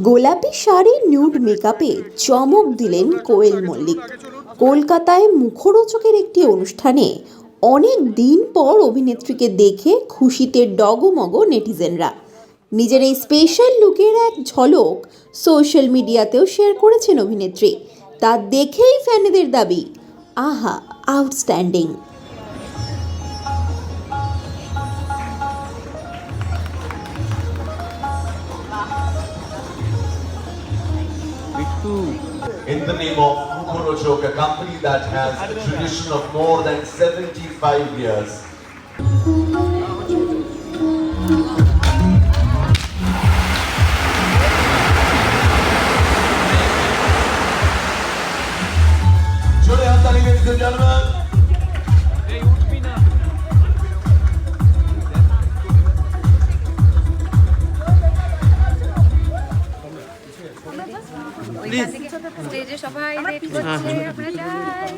গোলাপি শাড়ি নিউড মেকআপে চমক দিলেন কোয়েল মল্লিক। কলকাতায় মুখরোচকের একটি অনুষ্ঠানে অনেক দিন পর অভিনেত্রীকে দেখে খুশিতে ডগমগ নেটিজেনরা। নিজের এই স্পেশাল লুকের এক ঝলক সোশ্যাল মিডিয়াতেও শেয়ার করেছেন অভিনেত্রী। তা দেখেই ফ্যানেদের দাবি, আহা, outstanding. In the name of Mukhorochok, a company that has a tradition of more than 75 years. Jode Hatari, ladies and gentlemen. স্টেজে সবাই রেডি করছে, আমরা যাই।